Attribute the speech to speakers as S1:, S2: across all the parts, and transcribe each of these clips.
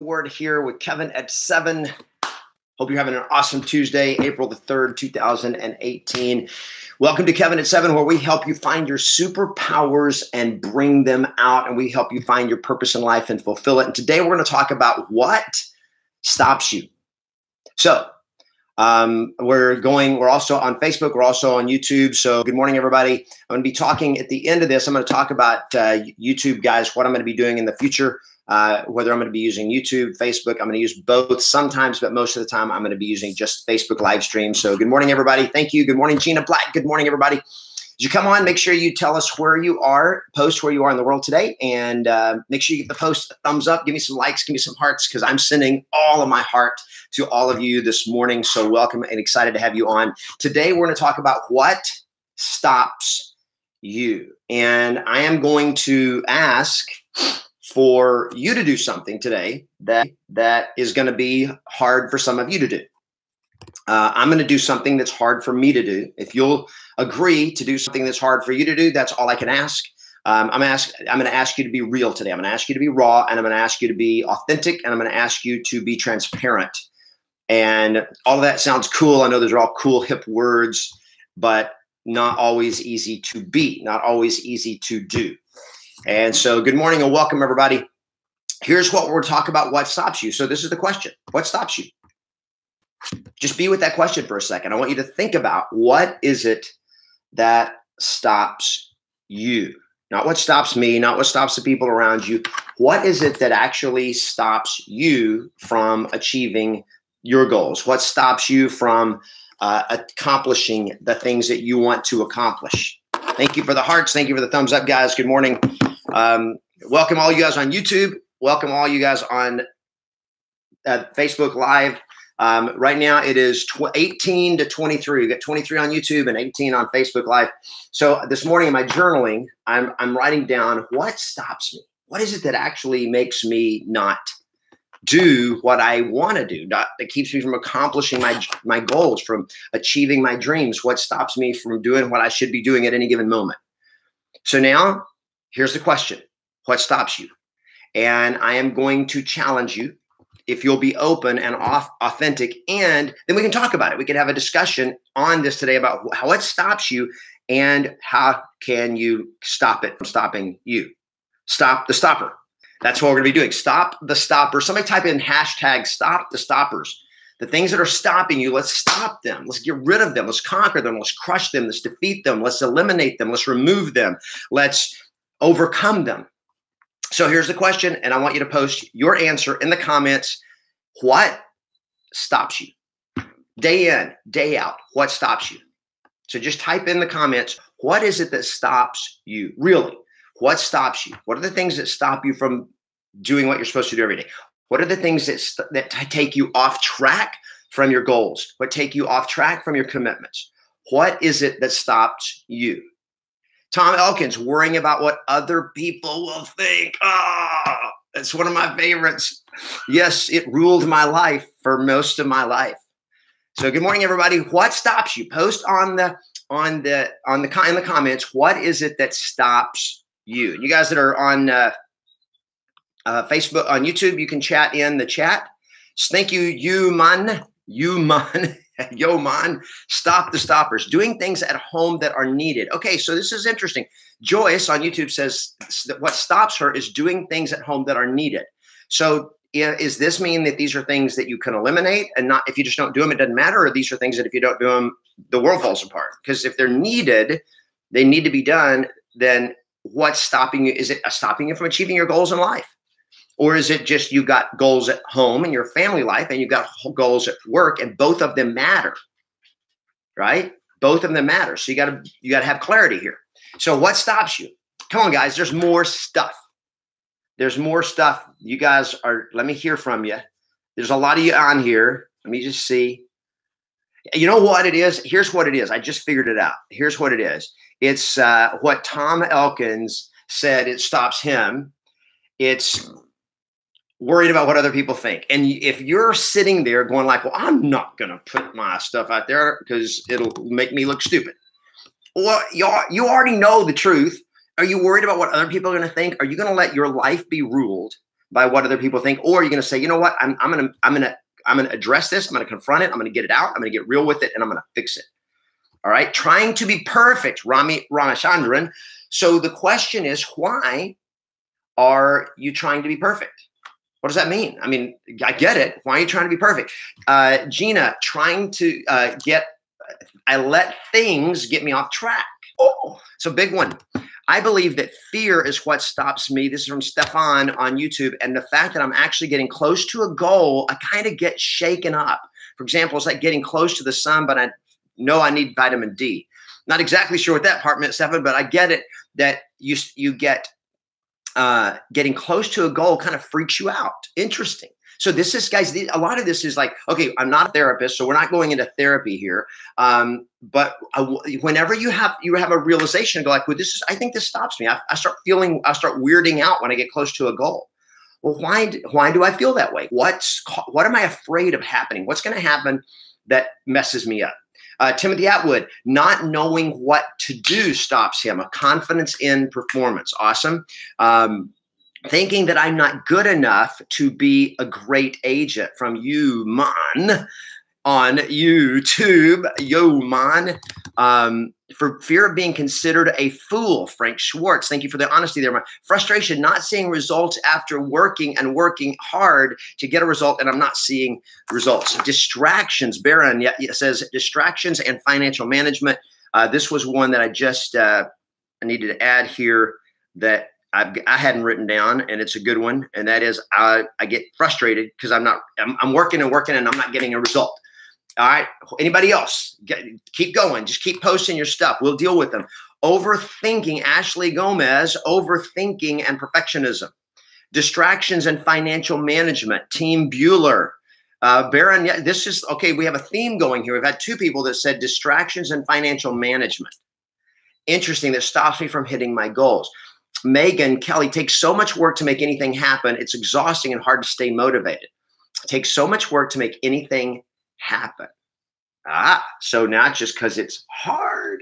S1: Word here with Kevin at 7. Hope you're having an awesome Tuesday, April the 3rd, 2018. Welcome to Kevin at 7, where we help you find your superpowers and bring them out, and we help you find your purpose in life and fulfill it. And today we're going to talk about what stops you. So we're also on Facebook, we're also on YouTube. So good morning, everybody. I'm going to be talking at the end of this. I'm going to talk about YouTube, guys, what I'm going to be doing in the future. Whether I'm going to be using YouTube, Facebook, I'm going to use both sometimes, but most of the time I'm going to be using just Facebook live stream. So good morning, everybody. Thank you. Good morning, Gina Black. Good morning, everybody. As you come on, make sure you tell us where you are, post where you are in the world today, and make sure you give the post a thumbs up, give me some likes, give me some hearts, because I'm sending all of my heart to all of you this morning. So welcome and excited to have you on. Today, we're going to talk about what stops you. And I am going to ask for you to do something today that is going to be hard for some of you to do. I'm going to do something that's hard for me to do. If you'll agree to do something that's hard for you to do, that's all I can ask. I'm going to ask you to be real today. I'm going to ask you to be raw, and I'm going to ask you to be authentic, and I'm going to ask you to be transparent. And all of that sounds cool. I know those are all cool, hip words, but not always easy to be, not always easy to do. And so good morning and welcome, everybody. Here's what we're talking about, what stops you. So this is the question. What stops you? Just be with that question for a second. I want you to think about, what is it that stops you? Not what stops me, not what stops the people around you. What is it that actually stops you from achieving your goals? What stops you from accomplishing the things that you want to accomplish? Thank you for the hearts. Thank you for the thumbs up, guys. Good morning. Welcome all you guys on YouTube. Welcome all you guys on Facebook Live. Right now it is 18 to 23. We got 23 on YouTube and 18 on Facebook Live. So this morning in my journaling, I'm writing down what stops me. What is it that actually makes me not do what I want to do, that keeps me from accomplishing my goals, from achieving my dreams? What stops me from doing what I should be doing at any given moment? So now here's the question. What stops you? And I am going to challenge you, if you'll be open and authentic, and then we can talk about it. We can have a discussion on this today about what stops you and how can you stop it from stopping you. Stop the stopper. That's what we're going to be doing. Stop the stopper. Somebody type in hashtag stop the stoppers. The things that are stopping you, let's stop them. Let's get rid of them. Let's conquer them. Let's crush them. Let's defeat them. Let's eliminate them. Let's remove them. Let's overcome them. So here's the question, and I want you to post your answer in the comments. What stops you? Day in, day out, what stops you? So just type in the comments, what is it that stops you? Really? What stops you? What are the things that stop you from doing what you're supposed to do every day? What are the things that take you off track from your goals? What take you off track from your commitments? What is it that stops you? Tom Elkins, worrying about what other people will think. Ah, that's one of my favorites. Yes, it ruled my life for most of my life. So good morning, everybody. What stops you? Post in the comments. What is it that stops you? You guys that are on Facebook, on YouTube, you can chat in the chat. Thank you, you man. Yo, man, stop the stoppers. Doing things at home that are needed. Okay, so this is interesting. Joyce on YouTube says that what stops her is doing things at home that are needed. So is this mean that these are things that you can eliminate, and not, if you just don't do them, it doesn't matter? Or these are things that if you don't do them, the world falls apart? Because if they're needed, they need to be done, then what's stopping you? Is it stopping you from achieving your goals in life? Or is it just you got goals at home in your family life and you got goals at work, and both of them matter, right? Both of them matter. So you got to have clarity here. So what stops you? Come on, guys. There's more stuff. There's more stuff. You guys are, let me hear from you. There's a lot of you on here. Let me just see. You know what it is? Here's what it is. I just figured it out. Here's what it is. It's what Tom Elkins said. It stops him. It's worried about what other people think. And if you're sitting there going like, well, I'm not going to put my stuff out there because it'll make me look stupid. Well, you already know the truth. Are you worried about what other people are going to think? Are you going to let your life be ruled by what other people think, or you're going to say, you know what, I'm going to address this. I'm going to confront it. I'm going to get it out. I'm going to get real with it, and I'm going to fix it. All right. Trying to be perfect, Ramachandran. So the question is, why are you trying to be perfect? What does that mean? I mean, I get it. Why are you trying to be perfect? Gina, trying to I let things get me off track. Oh, so big one. I believe that fear is what stops me. This is from Stefan on YouTube. And the fact that I'm actually getting close to a goal, I kind of get shaken up. For example, it's like getting close to the sun, but I know I need vitamin D. Not exactly sure what that part meant, Stefan, but I get it that you get getting close to a goal kind of freaks you out. Interesting. So this is, guys, a lot of this is like, okay, I'm not a therapist, so we're not going into therapy here. But whenever you have a realization, go like, well, I think this stops me. I start weirding out when I get close to a goal. Well, why do I feel that way? What am I afraid of happening? What's going to happen that messes me up? Timothy Atwood, not knowing what to do stops him. A confidence in performance. Awesome. Thinking that I'm not good enough to be a great agent, from you, man, on YouTube. Yo, man. For fear of being considered a fool, Frank Schwartz. Thank you for the honesty there. My frustration, not seeing results after working hard to get a result, and I'm not seeing results. Distractions, Baron says distractions and financial management. This was one that I just I needed to add here that I hadn't written down, and it's a good one. And that is, I get frustrated because I'm working and I'm not getting a result. All right. Anybody else? Keep going. Just keep posting your stuff. We'll deal with them. Overthinking, Ashley Gomez, overthinking and perfectionism. Distractions and financial management, Team Bueller. Baron, yeah, this is, okay, we have a theme going here. We've had two people that said distractions and financial management. Interesting, that stops me from hitting my goals. Megan Kelly, takes so much work to make anything happen. It's exhausting and hard to stay motivated. It takes so much work to make anything happen. So not just because it's hard.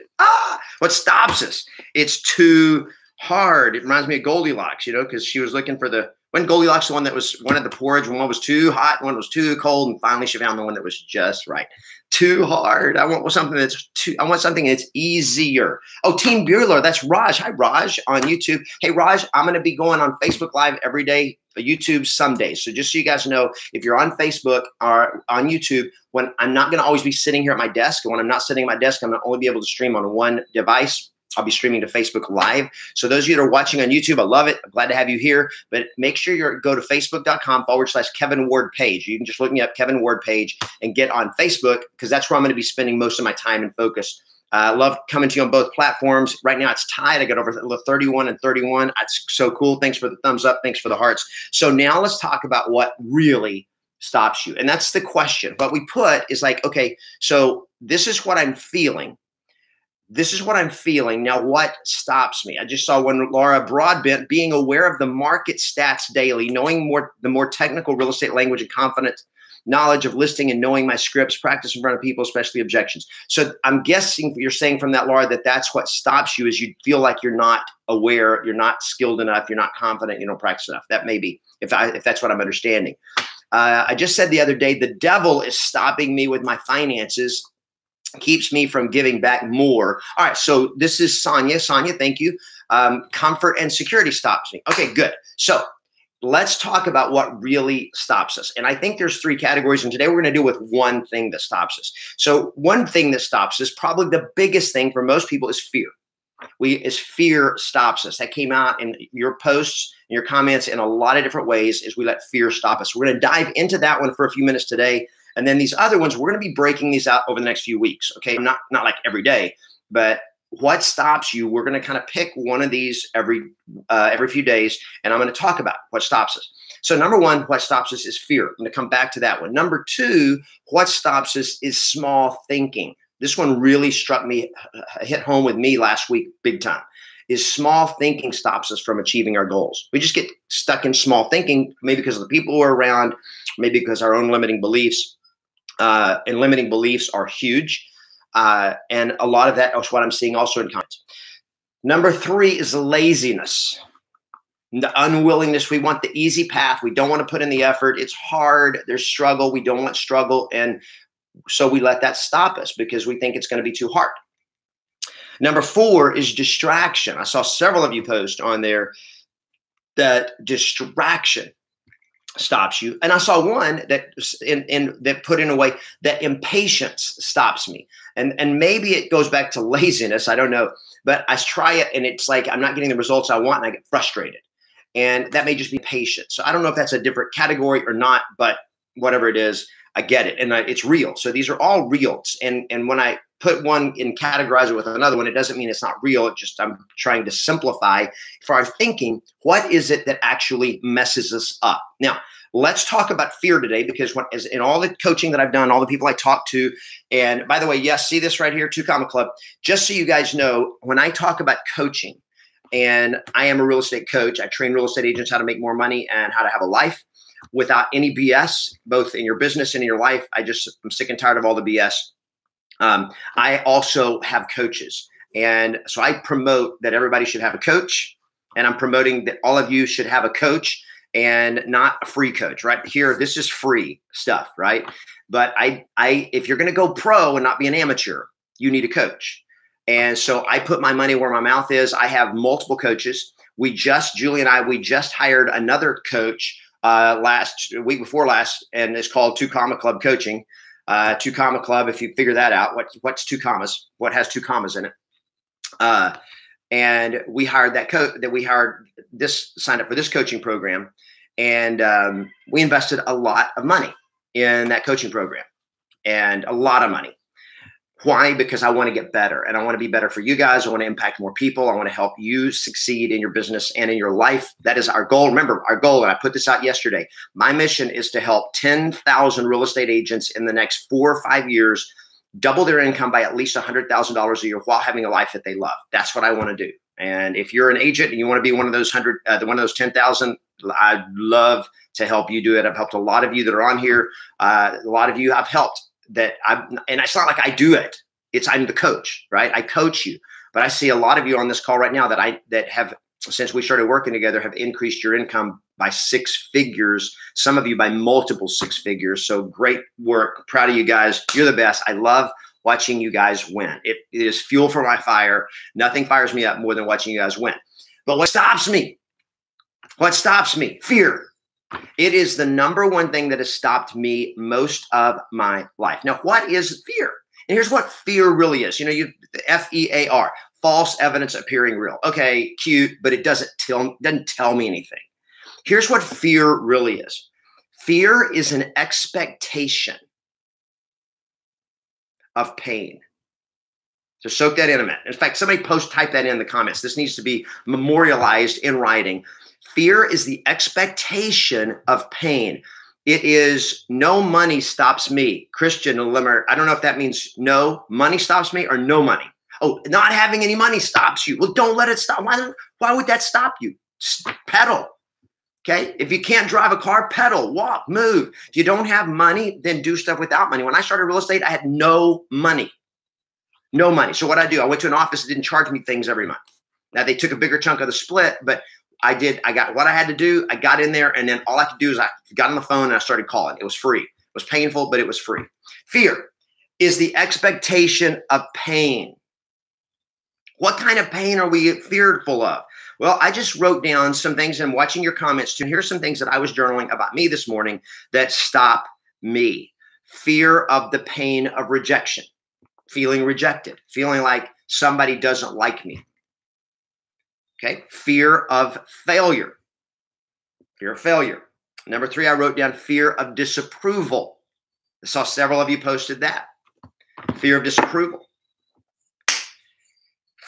S1: What stops us? It's too hard. It reminds me of Goldilocks, because she was looking for when Goldilocks, the one that was one of the porridge, one was too hot, one was too cold, and finally she found the one that was just right. Too hard. I want something that's easier. Oh, Team Bueller, that's Raj. Hi, Raj on YouTube. Hey, Raj, I'm going to be going on Facebook Live every day, YouTube some days. So just so you guys know, if you're on Facebook or on YouTube, when I'm not going to always be sitting here at my desk, and when I'm not sitting at my desk, I'm going to only be able to stream on one device. I'll be streaming to Facebook Live. So those of you that are watching on YouTube, I love it. I'm glad to have you here. But make sure you go to facebook.com/Kevin Ward Page. You can just look me up, Kevin Ward Page, and get on Facebook, because that's where I'm going to be spending most of my time and focus. I love coming to you on both platforms. Right now it's tied. I got over 31 and 31. That's so cool. Thanks for the thumbs up. Thanks for the hearts. So now let's talk about what really stops you. And that's the question. What we put is like, okay, so this is what I'm feeling. This is what I'm feeling. Now, what stops me? I just saw one, Laura Broadbent, being aware of the market stats daily, knowing the more technical real estate language and confident knowledge of listing, and knowing my scripts, practice in front of people, especially objections. So I'm guessing you're saying from that, Laura, that's what stops you, is you feel like you're not aware, you're not skilled enough, you're not confident, you don't practice enough. That may be, if that's what I'm understanding. I just said the other day, the devil is stopping me with my finances, keeps me from giving back more. All right, so this is Sonia. Sonia, thank you. Comfort and security stops me. Okay, good. So let's talk about what really stops us. And I think there's three categories, and today we're going to deal with one thing that stops us. So one thing that stops us, probably the biggest thing for most people, is fear. Fear stops us. That came out in your posts, in your comments, in a lot of different ways, is we let fear stop us. We're going to dive into that one for a few minutes today. And then these other ones, we're going to be breaking these out over the next few weeks. Okay. Not like every day, but what stops you? We're going to kind of pick one of these every few days. And I'm going to talk about what stops us. So number one, what stops us is fear. I'm going to come back to that one. Number two, what stops us is small thinking. This one really hit home with me last week, big time. Is small thinking stops us from achieving our goals. We just get stuck in small thinking, maybe because of the people we're around, maybe because our own limiting beliefs. And limiting beliefs are huge. And a lot of that is what I'm seeing also in comments. Number three is laziness. the unwillingness. We want the easy path. We don't want to put in the effort. It's hard. There's struggle. We don't want struggle. And so we let that stop us because we think it's going to be too hard. Number 4 is distraction. I saw several of you post on there that distraction stops you. And I saw one that that put in a way that impatience stops me. And maybe it goes back to laziness. I don't know. But I try it and it's like I'm not getting the results I want and I get frustrated. And that may just be patience. So I don't know if that's a different category or not, but whatever it is, I get it. And it's real. So these are all reals. And when I put one and categorize it with another one, it doesn't mean it's not real. It just, I'm trying to simplify for our thinking. What is it that actually messes us up? Now, let's talk about fear today, because as in all the coaching that I've done, all the people I talk to, and by the way, yes, see this right here, 2 Comma Club, just so you guys know, when I talk about coaching, and I am a real estate coach, I train real estate agents how to make more money and how to have a life without any BS, both in your business and in your life. I'm sick and tired of all the BS. I also have coaches. And so I promote that everybody should have a coach. And I'm promoting that all of you should have a coach and not a free coach. Right here, this is free stuff, right? But if you're going to go pro and not be an amateur, you need a coach. And so I put my money where my mouth is. I have multiple coaches. Julie and I just hired another coach week before last, and it's called 2 Comma Club Coaching. 2 Comma Club, if you figure that out, what's 2 commas? What has 2 commas in it? And we hired signed up for this coaching program. And we invested a lot of money in that coaching program, and a lot of money. Why? Because I want to get better, and I want to be better for you guys. I want to impact more people. I want to help you succeed in your business and in your life. That is our goal. Remember, our goal, and I put this out yesterday, my mission is to help 10,000 real estate agents in the next 4 or 5 years double their income by at least $100,000 a year while having a life that they love. That's what I want to do. And if you're an agent and you want to be one of those 10,000, I'd love to help you do it. I've helped a lot of you that are on here. A lot of you I've helped. And it's not like I do it. I'm the coach, right? I coach you, but I see a lot of you on this call right now that have, since we started working together, have increased your income by 6 figures. Some of you by multiple 6 figures. So great work. Proud of you guys. You're the best. I love watching you guys win. It is fuel for my fire. Nothing fires me up more than watching you guys win. But what stops me? What stops me? Fear. It is the number one thing that has stopped me most of my life. Now, what is fear? And here's what fear really is. The FEAR, false evidence appearing real. Okay, cute, but it doesn't tell me anything. Here's what fear really is. Fear is an expectation of pain. So soak that in a minute. In fact, somebody type that in the comments. This needs to be memorialized in writing. Fear is the expectation of pain. It is no money stops me. Christian Limmer, I don't know if that means no money stops me or no money. Oh, not having any money stops you. Well, don't let it stop. Why would that stop you? Pedal. Okay. If you can't drive a car, pedal, walk, move. If you don't have money, then do stuff without money. When I started real estate, I had no money. No money. So what I do, I went to an office that didn't charge me things every month. Now they took a bigger chunk of the split, but I got what I had to do. I got in there, and then all I could do is I got on the phone and I started calling. It was free. It was painful, but it was free. Fear is the expectation of pain. What kind of pain are we fearful of? Well, I just wrote down some things and watching your comments too. Here's some things that I was journaling about me this morning that stop me. Fear of the pain of rejection, feeling rejected, feeling like somebody doesn't like me. Okay, fear of failure. Fear of failure. Number 3, I wrote down fear of disapproval. I saw several of you posted that. Fear of disapproval.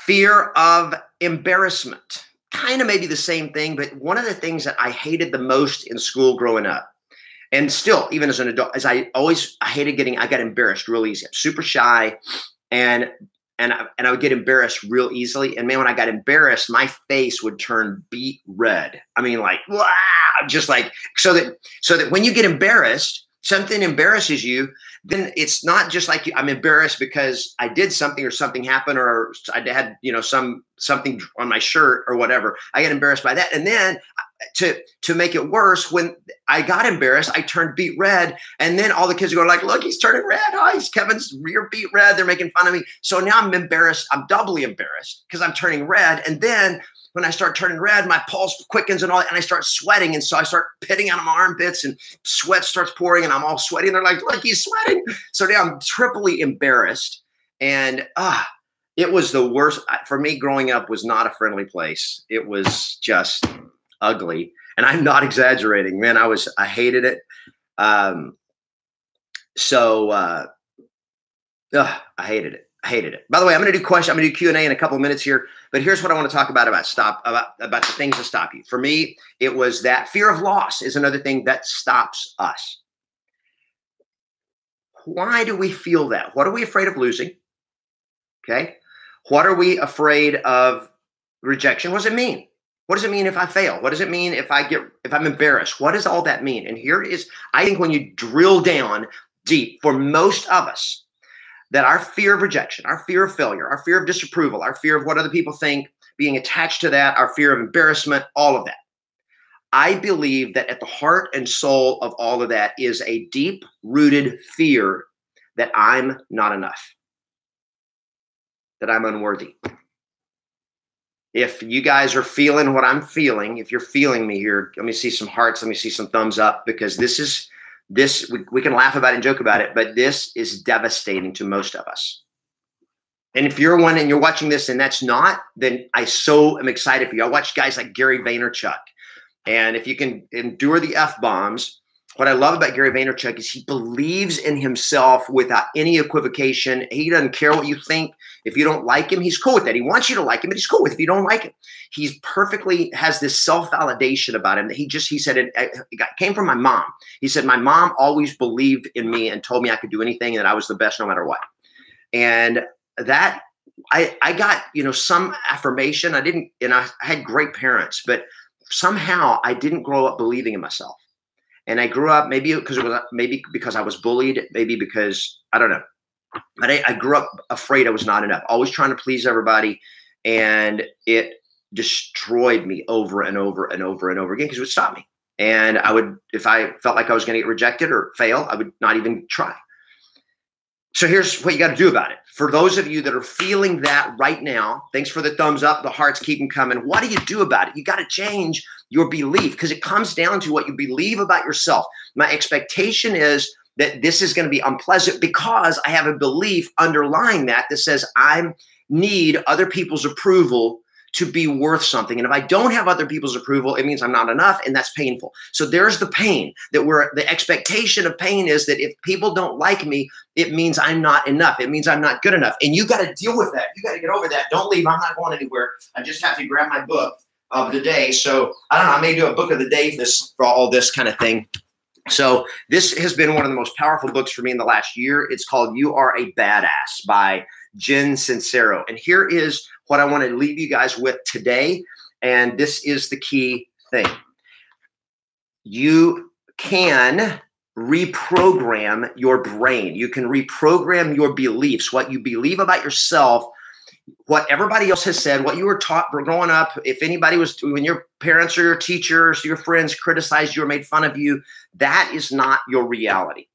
S1: Fear of embarrassment. Kind of maybe the same thing, but one of the things that I hated the most in school growing up, and still, even as an adult, is I got embarrassed real easy. I'm super shy, and I would get embarrassed real easily. And man, when I got embarrassed, my face would turn beet red. I mean, like, wow, just like, so that when you get embarrassed, something embarrasses you, then it's not just like I'm embarrassed because I did something or something happened or I had, something on my shirt or whatever. I get embarrassed by that. And then to make it worse, when I got embarrassed, I turned beet red. And then all the kids are going like, look, he's turning red. Oh, Kevin's, you're beet red. They're making fun of me. So now I'm embarrassed. I'm doubly embarrassed because I'm turning red. And then when I start turning red, my pulse quickens and all that, and I start sweating. And so I start pitting out of my armpits and sweat starts pouring and I'm all sweaty. And they're like, look, he's sweating. So now I'm triply embarrassed. And it was the worst. For me, growing up was not a friendly place. It was just ugly. And I'm not exaggerating, man. I hated it. I hated it. I hated it. By the way, I'm going to do I'm going to do Q&A in a couple of minutes here, but here's what I want to talk about the things that stop you. For me, it was that fear of loss is another thing that stops us. Why do we feel that? What are we afraid of losing? Okay. What are we afraid of rejection? What does it mean? What does it mean if I fail? What does it mean if I'm embarrassed? What does all that mean? And here is, I think when you drill down deep, for most of us, that our fear of rejection, our fear of failure, our fear of disapproval, our fear of what other people think, being attached to that, our fear of embarrassment, all of that. I believe that at the heart and soul of all of that is a deep-rooted fear that I'm not enough, that I'm unworthy. If you guys are feeling what I'm feeling, if you're feeling me here, let me see some hearts, let me see some thumbs up, because we can laugh about it and joke about it, but this is devastating to most of us. And if you're one and you're watching this and that's not, then I so am excited for you. I watch guys like Gary Vaynerchuk. And if you can endure the F-bombs, what I love about Gary Vaynerchuk is he believes in himself without any equivocation. He doesn't care what you think. If you don't like him, he's cool with that. He wants you to like him, but he's cool with it if you don't like him. He's perfectly has this self-validation about him that he said it came from my mom. He said, my mom always believed in me and told me I could do anything and that I was the best no matter what. And that I got, some affirmation. I had great parents, but somehow I didn't grow up believing in myself. And I grew up maybe because I was bullied, maybe because I don't know. But I grew up afraid I was not enough, always trying to please everybody. And it destroyed me over and over and over and over again because it would stop me. And if I felt like I was going to get rejected or fail, I would not even try. So here's what you got to do about it. For those of you that are feeling that right now, thanks for the thumbs up, the hearts, keep them coming. What do you do about it? You got to change your belief because it comes down to what you believe about yourself. My expectation is that this is going to be unpleasant because I have a belief underlying that says I need other people's approval to be worth something. And if I don't have other people's approval, it means I'm not enough, and that's painful. So there's the pain the expectation of pain is that if people don't like me, it means I'm not enough. It means I'm not good enough. And you got to deal with that. You got to get over that. Don't leave. I'm not going anywhere. I just have to grab my book of the day. So I don't know, I may do a book of the day for all this kind of thing. So this has been one of the most powerful books for me in the last year. It's called You Are a Badass by Jen Sincero. And here is what I want to leave you guys with today. And this is the key thing. You can reprogram your brain. You can reprogram your beliefs, what you believe about yourself, what everybody else has said, what you were taught growing up. If anybody when your parents or your teachers, your friends criticized you or made fun of you, that is not your reality.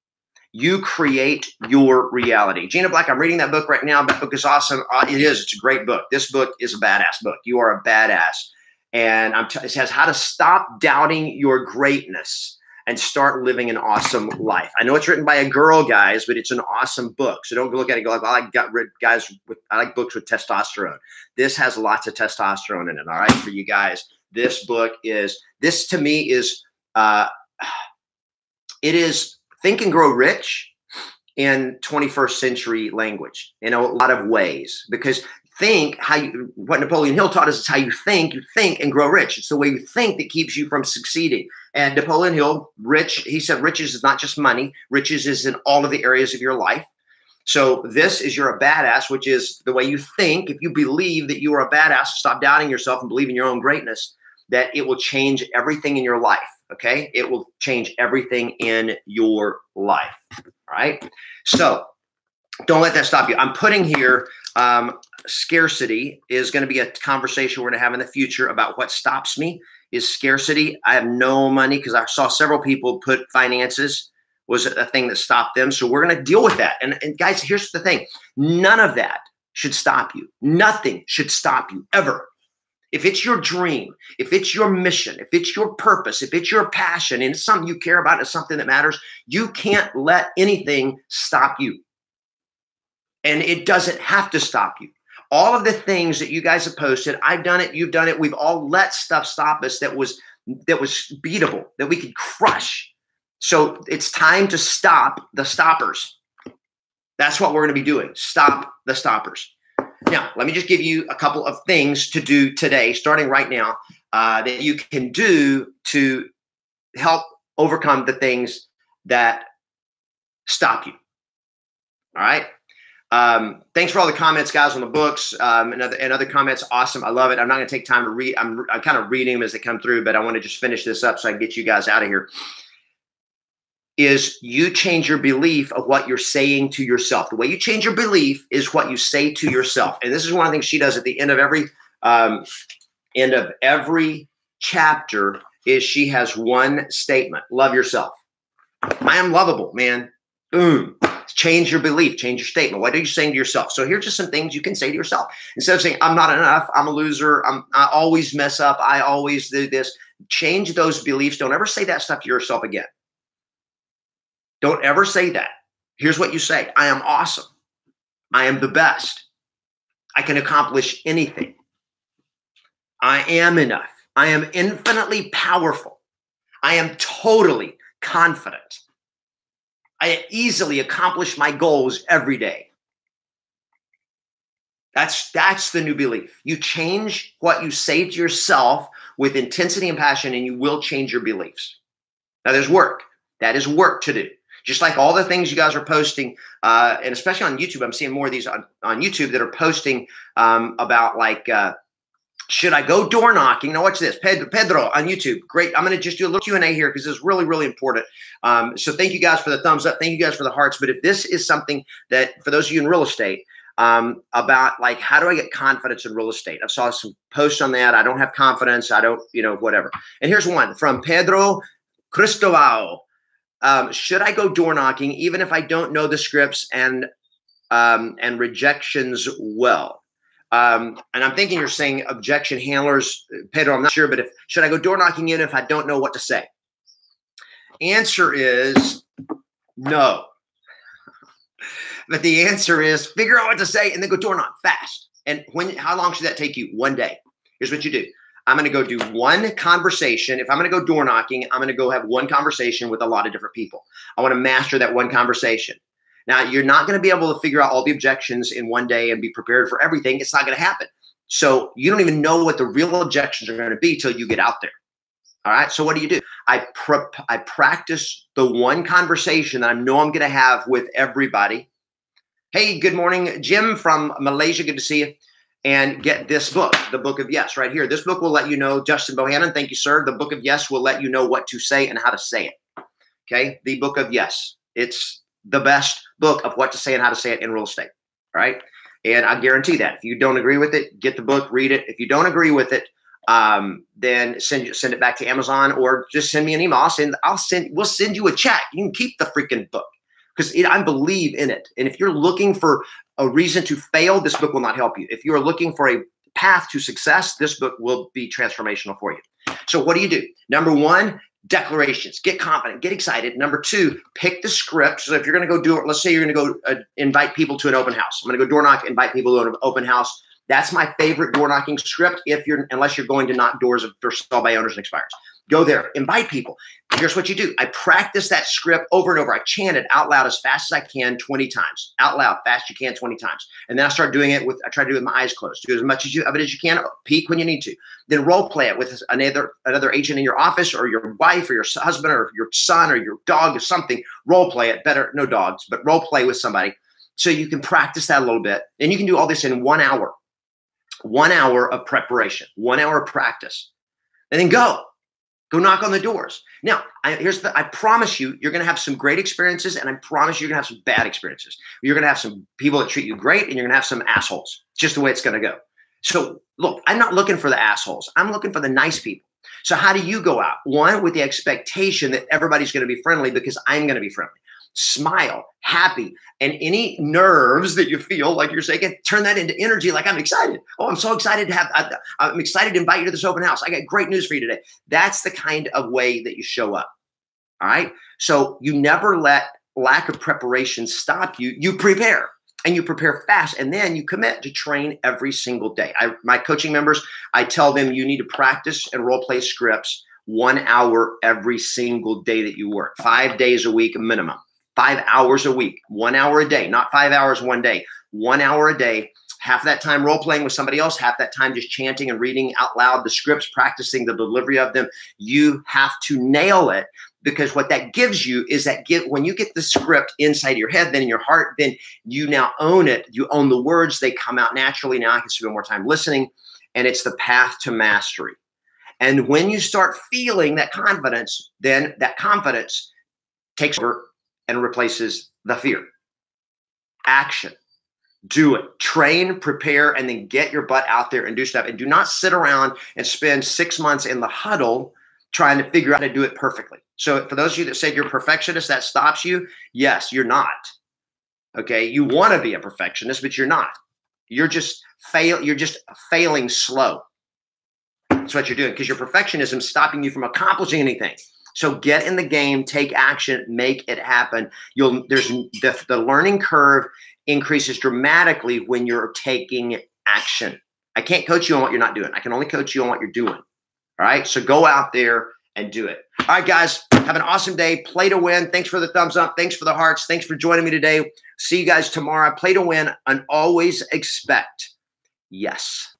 S1: You create your reality. Gina Black, I'm reading that book right now. That book is awesome. It is. It's a great book. This book is a badass book. You Are a Badass. And it says how to stop doubting your greatness and start living an awesome life. I know it's written by a girl, guys, but it's an awesome book. So don't look at it and go like, I like books with testosterone. This has lots of testosterone in it. All right, for you guys, this to me is, it is Think and Grow Rich in 21st century language in a lot of ways, because what Napoleon Hill taught us is how you think and grow rich. It's the way you think that keeps you from succeeding. And Napoleon Hill, he said, riches is not just money. Riches is in all of the areas of your life. So this is You're a Badass, which is the way you think. If you believe that you are a badass, stop doubting yourself and believe in your own greatness, that it will change everything in your life. Okay. It will change everything in your life. All right. So don't let that stop you. I'm putting here, scarcity is going to be a conversation we're going to have in the future about what stops me is scarcity. I have no money because I saw several people put finances was a thing that stopped them. So we're going to deal with that. And guys, here's the thing. None of that should stop you. Nothing should stop you ever. If it's your dream, if it's your mission, if it's your purpose, if it's your passion, and it's something you care about, it's something that matters, you can't let anything stop you. And it doesn't have to stop you. All of the things that you guys have posted, I've done it, you've done it, we've all let stuff stop us that was beatable, that we could crush. So it's time to stop the stoppers. That's what we're going to be doing. Stop the stoppers. Now, let me just give you a couple of things to do today, starting right now, that you can do to help overcome the things that stop you. All right. Thanks for all the comments, guys, on the books and other comments. Awesome. I love it. I'm not going to take time to read. I'm kind of reading them as they come through, but I want to just finish this up so I can get you guys out of here. Is you change your belief of what you're saying to yourself. The way you change your belief is what you say to yourself. And this is one of the things she does at the end of every chapter is she has one statement. Love yourself. I am lovable, man. Boom. Change your belief, change your statement. What are you saying to yourself? So here's just some things you can say to yourself. Instead of saying, I'm not enough, I'm a loser, I always mess up, I always do this. Change those beliefs. Don't ever say that stuff to yourself again. Don't ever say that. Here's what you say. I am awesome. I am the best. I can accomplish anything. I am enough. I am infinitely powerful. I am totally confident. I easily accomplish my goals every day. That's the new belief. You change what you say to yourself with intensity and passion, and you will change your beliefs. Now, there's work. That is work to do. Just like all the things you guys are posting, and especially on YouTube, I'm seeing more of these on YouTube that are posting about like, should I go door knocking? Now watch this, Pedro on YouTube. Great. I'm going to just do a little Q&A here because it's really, really important. So thank you guys for the thumbs up. Thank you guys for the hearts. But if this is something that for those of you in real estate, about like, how do I get confidence in real estate? I saw some posts on that. I don't have confidence. I don't, whatever. And here's one from Pedro Cristobal. Should I go door knocking even if I don't know the scripts and rejections well? And I'm thinking you're saying objection handlers, Pedro, I'm not sure, but should I go door knocking even if I don't know what to say? Answer is no. But the answer is figure out what to say and then go door knock fast. And how long should that take you? One day. Here's what you do. I'm going to go do one conversation. If I'm going to go door knocking, I'm going to go have one conversation with a lot of different people. I want to master that one conversation. Now, you're not going to be able to figure out all the objections in one day and be prepared for everything. It's not going to happen. So you don't even know what the real objections are going to be till you get out there. All right. So what do? I practice the one conversation that I know I'm going to have with everybody. Hey, good morning, Jim from Malaysia. Good to see you. And get this book, the Book of Yes, right here. This book will let you know, Justin Bohannon, thank you, sir. The Book of Yes will let you know what to say and how to say it. Okay, the Book of Yes. It's the best book of what to say and how to say it in real estate, right? And I guarantee that. If you don't agree with it, get the book, read it. If you don't agree with it, then send it back to Amazon or just send me an email. We'll send you a check. You can keep the freaking book because I believe in it. And if you're looking for a reason to fail, this book will not help you. If you're looking for a path to success, this book will be transformational for you. So what do? Number one, declarations. Get confident, get excited. Number two, pick the script. So if you're going to go do it, let's say you're going to go invite people to an open house. I'm going to go door knock, invite people to an open house. That's my favorite door knocking script. Unless you're going to knock doors for sell by owners and expireds. Go there, invite people. Here's what you do. I practice that script over and over. I chant it out loud as fast as I can 20 times. Out loud, fast you can 20 times. And then I start doing it I try to do it with my eyes closed. Do as much of it as you can. Peek when you need to. Then role play it with another agent in your office or your wife or your husband or your son or your dog or something. Role play it. Better, no dogs, but role play with somebody. So you can practice that a little bit. And you can do all this in 1 hour. 1 hour of preparation. 1 hour of practice. And then go. Go knock on the doors. Now, I promise you, you're going to have some great experiences, and I promise you're going to have some bad experiences. You're going to have some people that treat you great, and you're going to have some assholes. It's just the way it's going to go. So look, I'm not looking for the assholes. I'm looking for the nice people. So how do you go out? One, with the expectation that everybody's going to be friendly because I'm going to be friendly. Smile, happy, and any nerves that you feel like you're shaking, turn that into energy. Like, I'm excited. Oh, I'm so excited to I'm excited to invite you to this open house. I got great news for you today. That's the kind of way that you show up. All right. So you never let lack of preparation stop you. You prepare, and you prepare fast, and then you commit to train every single day. My coaching members, I tell them you need to practice and role play scripts 1 hour every single day that you work, 5 days a week minimum. 5 hours a week, 1 hour a day, not 5 hours one day, 1 hour a day, half that time role playing with somebody else, half that time just chanting and reading out loud the scripts, practicing the delivery of them. You have to nail it, because what that gives you is that when you get the script inside your head, then in your heart, then you now own it. You own the words. They come out naturally. Now I can spend more time listening, and it's the path to mastery. And when you start feeling that confidence, then that confidence takes over and replaces the fear. Action. Do it. Train, prepare, and then get your butt out there and do stuff. And do not sit around and spend 6 months in the huddle trying to figure out how to do it perfectly. So for those of you that said you're a perfectionist, that stops you. Yes, you're not. Okay. You want to be a perfectionist, but you're not. You're just failing slow. That's what you're doing, because your perfectionism is stopping you from accomplishing anything. So get in the game, take action, make it happen. The learning curve increases dramatically when you're taking action. I can't coach you on what you're not doing. I can only coach you on what you're doing. All right. So go out there and do it. All right, guys, have an awesome day. Play to win. Thanks for the thumbs up. Thanks for the hearts. Thanks for joining me today. See you guys tomorrow. Play to win and always expect yes.